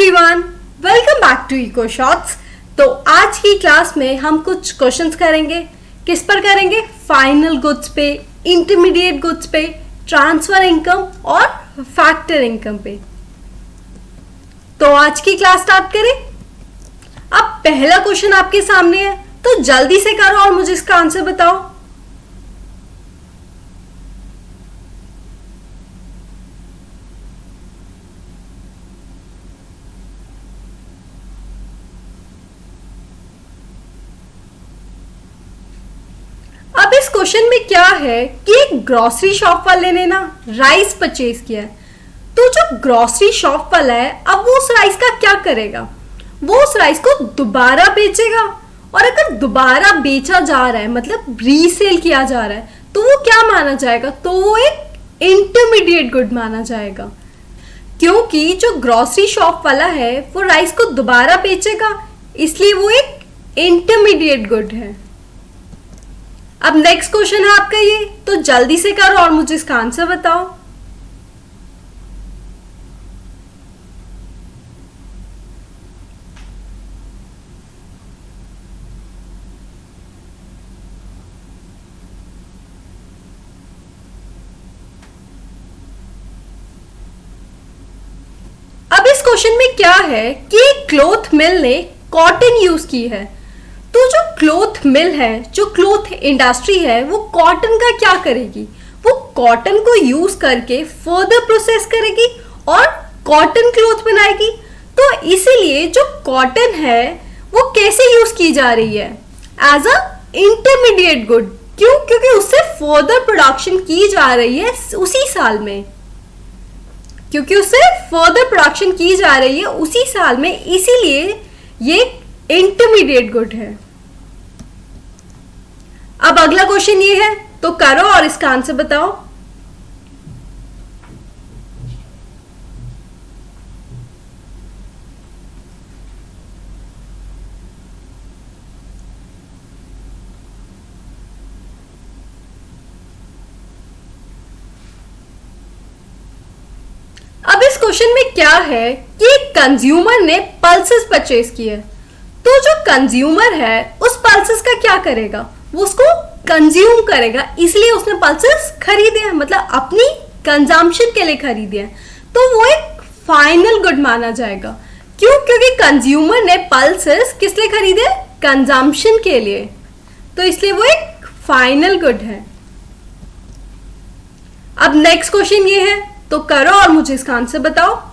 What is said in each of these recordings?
Everyone, welcome back to Eco Shots. तो आज की क्लास में हम कुछ क्वेश्चंस करेंगे। किस पर करेंगे? फाइनल गुड्स पे, इंटरमीडिएट गुड्स पे, ट्रांसफर इनकम और फैक्टर इनकम पे। तो आज की क्लास स्टार्ट करें। अब पहला क्वेश्चन आपके सामने है, तो जल्दी से करो और मुझे इसका आंसर बताओ। अब इस क्वेश्चन में क्या है कि एक ग्रोसरी शॉप वाले ने ना राइस परचेज किया है। तो जो ग्रोसरी शॉप वाला है, अब वो उस राइस का क्या करेगा? वो उस राइस को दोबारा बेचेगा, और अगर दोबारा बेचा जा रहा है मतलब रीसेल किया जा रहा है, तो वो क्या माना जाएगा? तो वो एक इंटरमीडिएट गुड माना जाएगा, क्योंकि जो ग्रोसरी शॉप वाला है वो राइस को दोबारा बेचेगा, इसलिए वो एक इंटरमीडिएट गुड है। अब नेक्स्ट क्वेश्चन है आपका ये, तो जल्दी से करो और मुझे इसका आंसर बताओ। अब इस क्वेश्चन में क्या है कि एक क्लॉथ मिल ने कॉटन यूज की है। तो जो क्लॉथ मिल है, जो क्लॉथ इंडस्ट्री है, वो कॉटन का क्या करेगी? वो कॉटन को यूज करके फर्दर प्रोसेस करेगी और कॉटन क्लॉथ बनाएगी। तो इसीलिए जो कॉटन है वो कैसे यूज की जा रही है? As a intermediate good. क्यों? क्योंकि उससे फर्दर प्रोडक्शन की जा रही है उसी साल में, क्योंकि उससे फर्दर प्रोडक्शन की जा रही है उसी साल में, इसीलिए ये इंटरमीडिएट गुड है। अब अगला क्वेश्चन ये है, तो करो और इसका आंसर बताओ। अब इस क्वेश्चन में क्या है कि एक कंज्यूमर ने पल्सेस परचेज किए। तो जो कंज्यूमर है उस पल्सेस का क्या करेगा? वो उसको कंज्यूम करेगा, इसलिए उसने पल्सेस खरीदे हैं, मतलब अपनी कंजम्पशन के लिए खरीदे हैं। तो वो एक फाइनल गुड माना जाएगा। क्यों? क्योंकि कंज्यूमर ने पल्सेस किस लिए खरीदे? कंजम्पशन के लिए, तो इसलिए वो एक फाइनल गुड है। अब नेक्स्ट क्वेश्चन ये है, तो करो और मुझे इसका आंसर बताओ।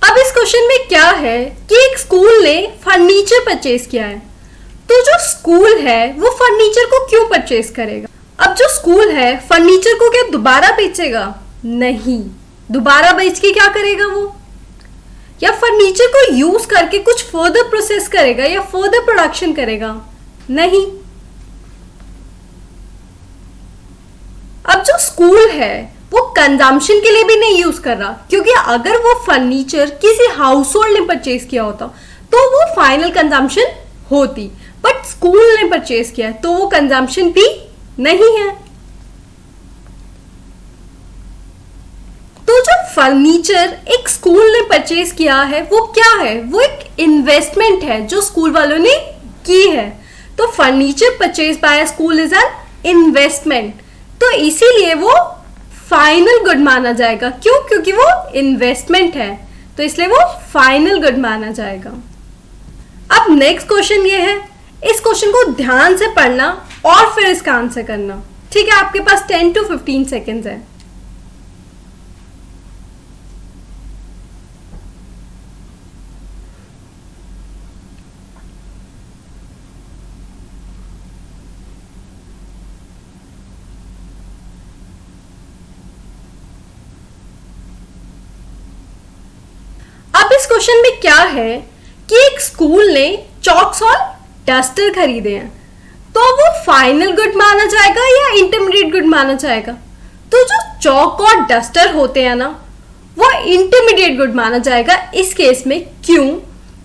अब इस क्वेश्चन में क्या है कि एक स्कूल ने फर्नीचर परचेज किया है। तो जो स्कूल है वो फर्नीचर को क्यों परचेज करेगा? अब जो स्कूल है फर्नीचर को क्या दोबारा बेचेगा? नहीं। दोबारा बेच के क्या करेगा वो? या फर्नीचर को यूज करके कुछ फर्दर प्रोसेस करेगा या फर्दर प्रोडक्शन करेगा? नहीं। अब जो स्कूल है वो कंजम्पशन के लिए भी नहीं यूज कर रहा, क्योंकि अगर वो फर्नीचर किसी हाउस होल्ड ने परचेज किया होता तो वो फाइनल कंजम्पशन होती, बट स्कूल ने परचेज किया तो वो कंजम्पशन भी नहीं है। तो जो फर्नीचर एक स्कूल ने परचेज किया है वो क्या है? वो एक इन्वेस्टमेंट है जो स्कूल वालों ने की है। तो furniture purchase by a school is an investment, तो इसीलिए वो फाइनल गुड माना जाएगा। क्यों? क्योंकि वो इन्वेस्टमेंट है, तो इसलिए वो फाइनल गुड माना जाएगा। अब नेक्स्ट क्वेश्चन ये है, इस क्वेश्चन को ध्यान से पढ़ना और फिर इसका आंसर करना। ठीक है, आपके पास 10 to 15 सेकेंड्स है। इस क्वेश्चन में क्या है कि एक स्कूल ने चॉक्स और डस्टर खरीदे हैं। तो वो फाइनल गुड माना जाएगा या इंटरमीडिएट गुड माना जाएगा? तो जो चौक और डस्टर होते हैं ना, वो इंटरमीडिएट गुड माना जाएगा इस केस में। क्यों?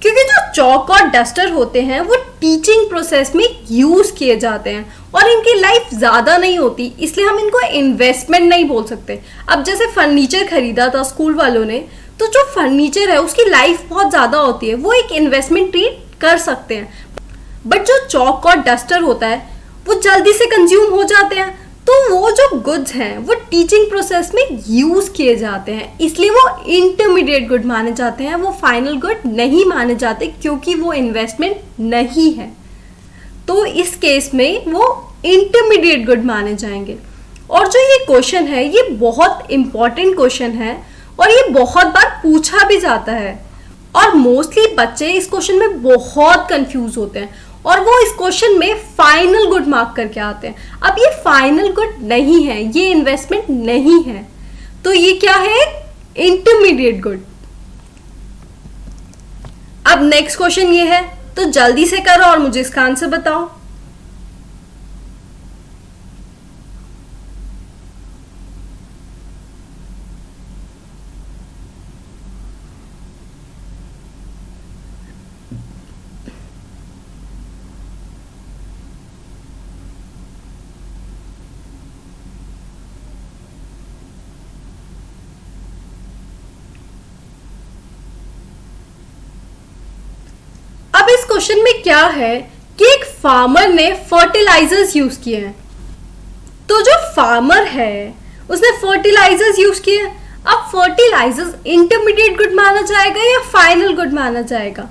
क्योंकि जो चौक और डस्टर होते हैं वो टीचिंग प्रोसेस में यूज किए जाते हैं और इनकी लाइफ ज्यादा नहीं होती, इसलिए हम इनको इन्वेस्टमेंट नहीं बोल सकते। अब जैसे फर्नीचर खरीदा था स्कूल वालों ने, तो जो फर्नीचर है उसकी लाइफ बहुत ज्यादा होती है, वो एक इन्वेस्टमेंट ट्रीट कर सकते हैं। बट जो चौक और डस्टर होता है वो जल्दी से कंज्यूम हो जाते हैं, तो वो जो गुड्स हैं वो टीचिंग प्रोसेस में यूज किए जाते हैं, इसलिए वो इंटरमीडिएट गुड माने जाते हैं, वो फाइनल गुड नहीं माने जाते क्योंकि वो इन्वेस्टमेंट नहीं है। तो इस केस में वो इंटरमीडिएट गुड माने जाएंगे। और जो ये क्वेश्चन है ये बहुत इंपॉर्टेंट क्वेश्चन है और ये बहुत बार पूछा भी जाता है और मोस्टली बच्चे इस क्वेश्चन में बहुत कंफ्यूज होते हैं और वो इस क्वेश्चन में फाइनल गुड मार्क करके आते हैं। अब ये फाइनल गुड नहीं है, ये इन्वेस्टमेंट नहीं है, तो ये क्या है? Intermediate good. अब नेक्स्ट क्वेश्चन ये है, तो जल्दी से करो और मुझे इसका आंसर बताओ। अब इस क्वेश्चन में क्या है कि एक फार्मर ने फर्टिलाइजर्स यूज किए हैं, तो जो फार्मर है उसने फर्टिलाइजर्स यूज किए। अब फर्टिलाइजर्स इंटरमीडिएट गुड माना जाएगा या फाइनल गुड माना जाएगा?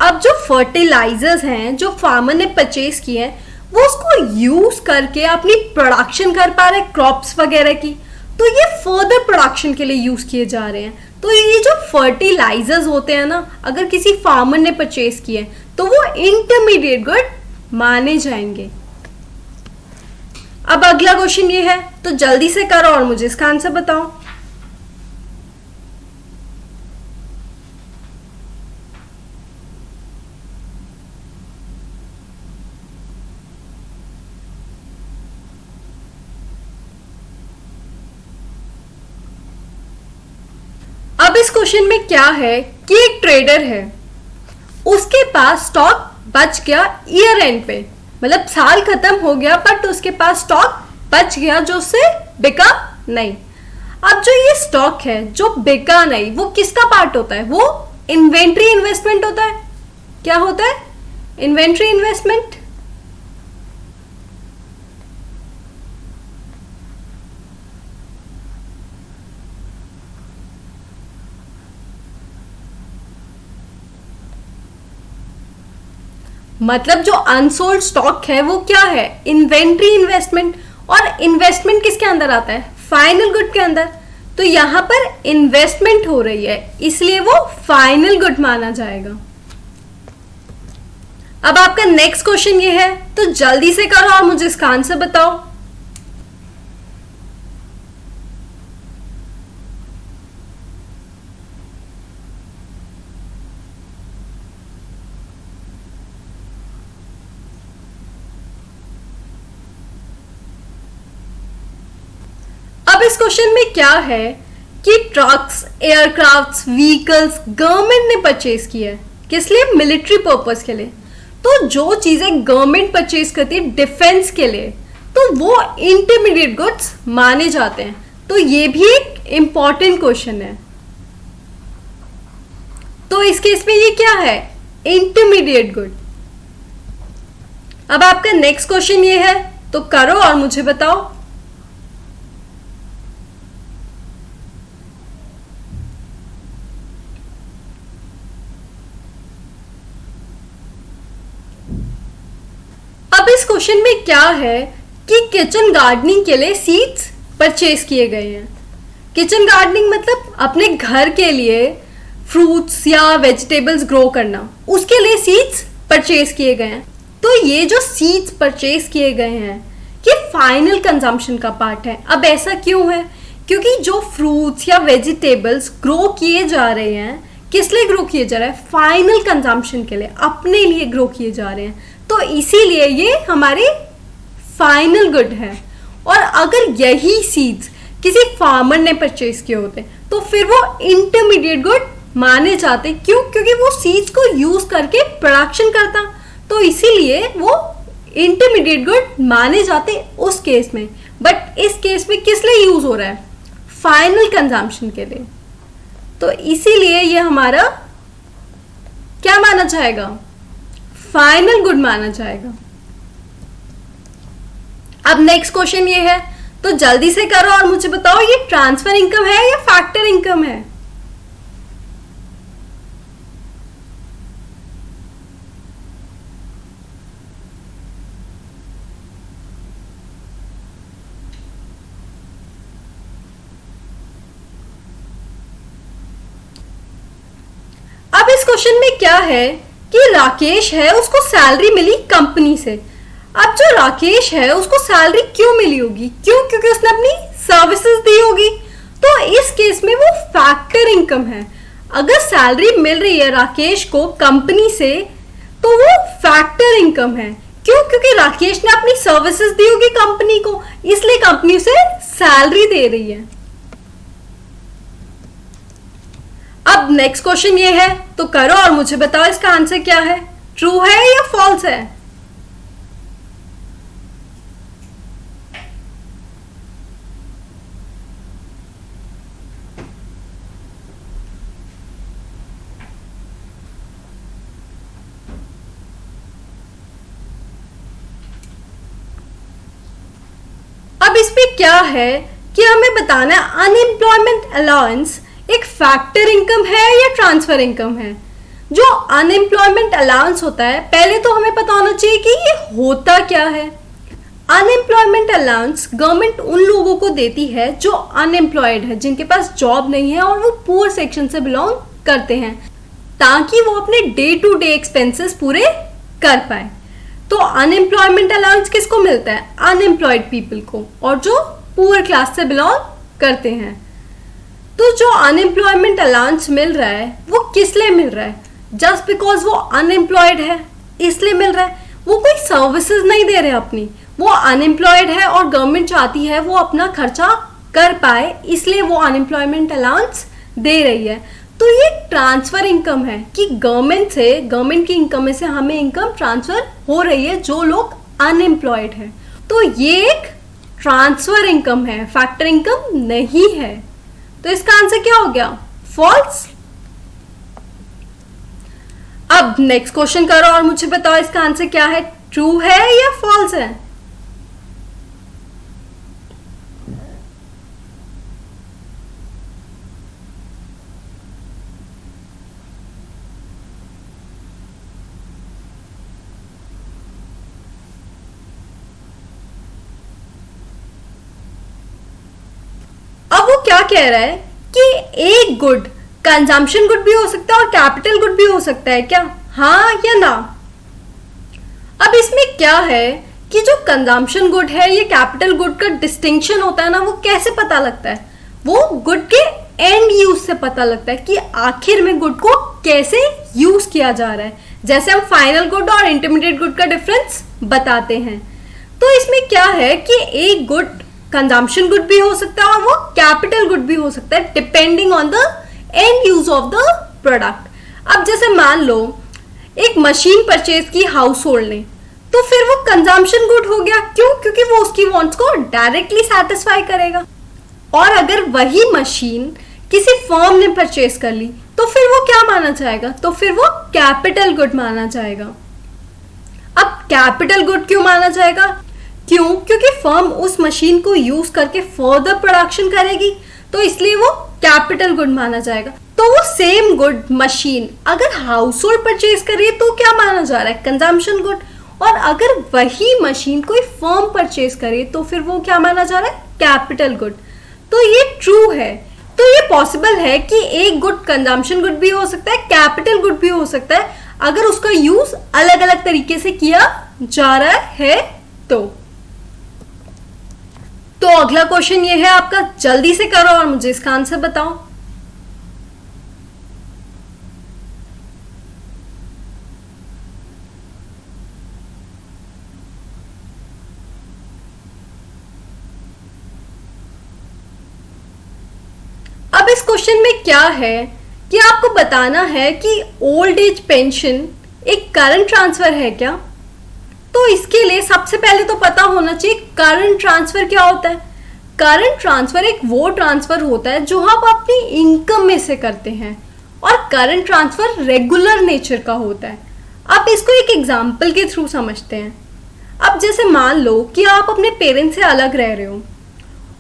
अब जो फर्टिलाइजर्स हैं जो फार्मर ने परचेज किए हैं वो उसको यूज करके अपनी प्रोडक्शन कर पा रहे क्रॉप्स वगैरह की, तो ये फर्दर प्रोडक्शन के लिए यूज किए जा रहे हैं। तो ये जो फर्टिलाइजर्स होते हैं ना, अगर किसी फार्मर ने परचेज किए तो वो इंटरमीडिएट गुड माने जाएंगे। अब अगला क्वेश्चन ये है, तो जल्दी से करो और मुझे इसका आंसर बताओ। अब इस क्वेश्चन में क्या है कि एक ट्रेडर है, उसके पास स्टॉक बच गया ईयर एंड पे, मतलब साल खत्म हो गया बट उसके पास स्टॉक बच गया जो उससे बिका नहीं। अब जो ये स्टॉक है जो बिका नहीं, वो किसका पार्ट होता है? वो इन्वेंट्री इन्वेस्टमेंट होता है। क्या होता है? Inventory investment. मतलब जो अनसोल्ड स्टॉक है वो क्या है? Inventory investment. और इन्वेस्टमेंट किसके अंदर आता है? फाइनल गुड के अंदर। तो यहां पर इन्वेस्टमेंट हो रही है इसलिए वो फाइनल गुड माना जाएगा। अब आपका नेक्स्ट क्वेश्चन ये है, तो जल्दी से करो और मुझे इसका आंसर बताओ। अब इस क्वेश्चन में क्या है कि ट्रक्स, एयरक्राफ्ट्स, व्हीकल्स गवर्नमेंट ने परचेज किया है। किस लिए? मिलिट्री पर्पस के लिए। तो जो चीजें गवर्नमेंट परचेज करती है डिफेंस के लिए, तो वो इंटरमीडिएट गुड्स माने जाते हैं। तो ये भी एक इंपॉर्टेंट क्वेश्चन है। तो इस केस में ये क्या है? Intermediate good. अब आपका नेक्स्ट क्वेश्चन ये है, तो करो और मुझे बताओ। अब इस क्वेश्चन में क्या है कि किचन गार्डनिंग के लिए सीड्स परचेज किए गए हैं। किचन गार्डनिंग मतलब अपने घर के लिए फ्रूट्स या वेजिटेबल्स ग्रो करना, उसके लिए सीड्स परचेज किए गए हैं। तो ये जो सीड्स परचेज किए गए हैं ये फाइनल कंजम्पशन का पार्ट है। अब ऐसा क्यों है? क्योंकि जो फ्रूट्स या वेजिटेबल्स ग्रो किए जा रहे हैं, किस लिए ग्रो किए जा रहे हैं? फाइनल कंजम्पशन के लिए, अपने लिए ग्रो किए जा रहे हैं। तो इसीलिए ये हमारे फाइनल गुड है। और अगर यही सीड्स किसी फार्मर ने परचेज किए होते तो फिर वो इंटरमीडिएट गुड माने जाते। क्यों? क्योंकि वो सीड्स को यूज करके प्रोडक्शन करता, तो इसीलिए वो इंटरमीडिएट गुड माने जाते उस केस में। बट इस केस में किस लिए यूज हो रहा है? फाइनल कंजम्पशन के लिए। तो इसीलिए ये हमारा क्या माना जाएगा? फाइनल गुड माना जाएगा। अब नेक्स्ट क्वेश्चन ये है, तो जल्दी से करो और मुझे बताओ ये ट्रांसफर इनकम है या फैक्टर इनकम है? अब इस क्वेश्चन में क्या है कि राकेश है, उसको सैलरी मिली कंपनी से। अब जो राकेश है उसको सैलरी क्यों मिली होगी? क्यों? क्योंकि उसने अपनी सर्विसेज दी होगी। तो इस केस में वो फैक्टर इनकम है। अगर सैलरी मिल रही है राकेश को कंपनी से तो वो फैक्टर इनकम है। क्यों? क्योंकि राकेश ने अपनी सर्विसेज दी होगी कंपनी को, इसलिए कंपनी उसे सैलरी दे रही है। अब नेक्स्ट क्वेश्चन ये है, तो करो और मुझे बताओ इसका आंसर क्या है? ट्रू है या फॉल्स है? अब इसमें क्या है कि हमें बताना है अनएम्प्लॉयमेंट अलाउंस एक फैक्टर इनकम है या ट्रांसफर इनकम है। जो अनएम्प्लॉयमेंट अलाउंस होता है, पहले तो हमें पता होना चाहिए कि ये होता क्या है। अनएम्प्लॉयमेंट अलाउंस गवर्नमेंट उन लोगों को देती है जो अनएम्प्लॉयड है, जिनके पास जॉब नहीं है और वो पुअर सेक्शन से बिलोंग करते हैं, ताकि वो अपने डे टू डे एक्सपेंसेस पूरे कर पाए। तो अनएम्प्लॉयमेंट अलाउंस किसको मिलता है? अनएम्प्लॉयड पीपल को, और जो पुअर क्लास से बिलोंग करते हैं। तो जो अनएम्प्लॉयमेंट अलाउंस मिल रहा है वो किस लिए मिल रहा है? जस्ट बिकॉज वो अनएम्प्लॉयड है इसलिए मिल रहा है। वो कोई सर्विसेज नहीं दे रहे अपनी, वो अनएम्प्लॉयड है और गवर्नमेंट चाहती है वो अपना खर्चा कर पाए, इसलिए वो अनएम्प्लॉयमेंट अलाउंस दे रही है। तो ये ट्रांसफर इनकम है कि गवर्नमेंट की इनकम में से हमें इनकम ट्रांसफर हो रही है जो लोग अनएम्प्लॉयड है। तो ये एक ट्रांसफर इनकम है, फैक्टर इनकम नहीं है। तो इसका आंसर क्या हो गया? फॉल्स। अब नेक्स्ट क्वेश्चन करो और मुझे बताओ इसका आंसर क्या है? ट्रू है या फॉल्स है? अब वो क्या कह रहा है कि एक गुड कंजम्पशन गुड भी हो सकता है और कैपिटल गुड भी हो सकता है क्या? हाँ या ना? अब इसमें क्या है कि जो कंजम्पशन गुड है ये कैपिटल गुड का डिस्टिंक्शन होता है ना, वो कैसे पता लगता है? वो गुड के एंड यूज से पता लगता है कि आखिर में गुड को कैसे यूज किया जा रहा है। जैसे हम फाइनल गुड और इंटरमीडिएट गुड का डिफरेंस बताते हैं। तो इसमें क्या है कि एक गुड कंजम्पशन गुड भी हो सकता है और वो कैपिटल गुड भी हो सकता है, depending on the end use of the product. अब जैसे मान लो एक मशीन परचेज की हाउस होल्ड ने, तो फिर वो कंजम्पशन गुड हो गया। क्यों? क्योंकि वो उसकी वांट्स को डायरेक्टली सेटिस्फाई करेगा। और अगर वही मशीन किसी फर्म ने परचेज कर ली तो फिर वो क्या माना जाएगा? तो फिर वो कैपिटल गुड माना जाएगा। अब कैपिटल गुड क्यों माना जाएगा? क्यों? क्योंकि फर्म उस मशीन को यूज करके फर्दर प्रोडक्शन करेगी, तो इसलिए वो कैपिटल गुड माना जाएगा। तो वो सेम गुड मशीन अगर हाउस होल्ड परचेज करिए तो क्या माना जा रहा है? Consumption good. और अगर वही मशीन कोई फर्म परचेज करे तो फिर वो क्या माना जा रहा है? Capital good. तो ये ट्रू है। तो ये पॉसिबल है कि एक गुड कंजम्पशन गुड भी हो सकता है, कैपिटल गुड भी हो सकता है, अगर उसका यूज अलग अलग तरीके से किया जा रहा है। तो अगला क्वेश्चन ये है आपका, जल्दी से करो और मुझे इसका आंसर बताओ। अब इस क्वेश्चन में क्या है कि आपको बताना है कि ओल्ड एज पेंशन एक करंट ट्रांसफर है क्या। तो इसके लिए सबसे पहले तो पता होना चाहिए करंट ट्रांसफर क्या होता है। करंट ट्रांसफर एक वो ट्रांसफर होता है जो आप अपनी इनकम में से करते हैं, और करंट ट्रांसफर रेगुलर नेचर का होता है। आप इसको एक एग्जांपल के थ्रू समझते हैं। अब जैसे मान लो कि आप अपने पेरेंट्स से अलग रह रहे हो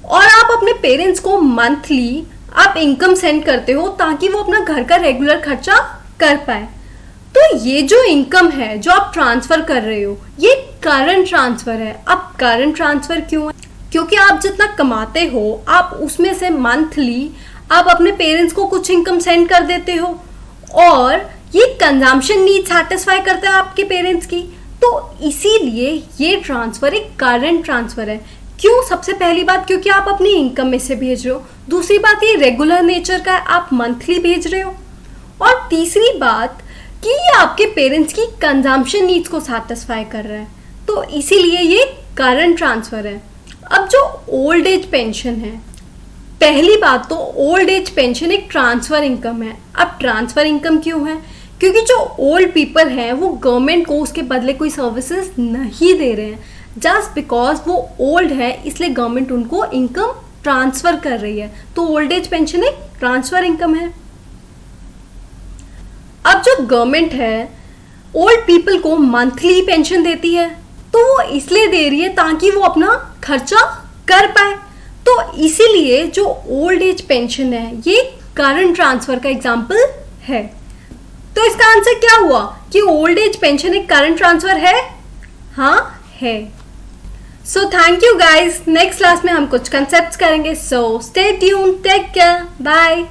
और आप अपने पेरेंट्स को मंथली आप इनकम सेंड करते हो ताकि वो अपना घर का रेगुलर खर्चा कर पाए। तो ये जो इनकम है जो आप ट्रांसफर कर रहे हो ये करंट ट्रांसफर है। अब करंट ट्रांसफर क्यों है? क्योंकि आप जितना कमाते हो आप उसमें से मंथली आप अपने पेरेंट्स को कुछ इनकम सेंड कर देते हो, और ये कंजम्पशन नीड सेटिस्फाई करता है आपके पेरेंट्स की। तो इसीलिए ये ट्रांसफर एक करंट ट्रांसफर है। क्यों? सबसे पहली बात क्योंकि आप अपनी इनकम में से भेज रहे हो, दूसरी बात ये रेगुलर नेचर का है, आप मंथली भेज रहे हो, और तीसरी बात कि ये आपके पेरेंट्स की कंजम्पशन नीड्स को सेटिस्फाई कर रहा है। तो इसीलिए ये करंट ट्रांसफर है। अब जो ओल्ड एज पेंशन है, पहली बात तो ओल्ड एज पेंशन एक ट्रांसफर इनकम है। अब ट्रांसफर इनकम क्यों है? क्योंकि जो ओल्ड पीपल हैं वो गवर्नमेंट को उसके बदले कोई सर्विसेज नहीं दे रहे हैं, जस्ट बिकॉज वो ओल्ड है इसलिए गवर्नमेंट उनको इनकम ट्रांसफर कर रही है। तो ओल्ड एज पेंशन एक ट्रांसफर इनकम है। अब जो गवर्नमेंट है ओल्ड पीपल को मंथली पेंशन देती है, तो वो इसलिए दे रही है ताकि वो अपना खर्चा कर पाए। तो इसीलिए जो ओल्ड एज पेंशन है ये करंट ट्रांसफर का एग्जाम्पल है। तो इसका आंसर क्या हुआ कि ओल्ड एज पेंशन एक करंट ट्रांसफर है? हाँ है। So thank you guys. Next class में हम कुछ कंसेप्ट्स करेंगे। So stay tuned, take care, bye.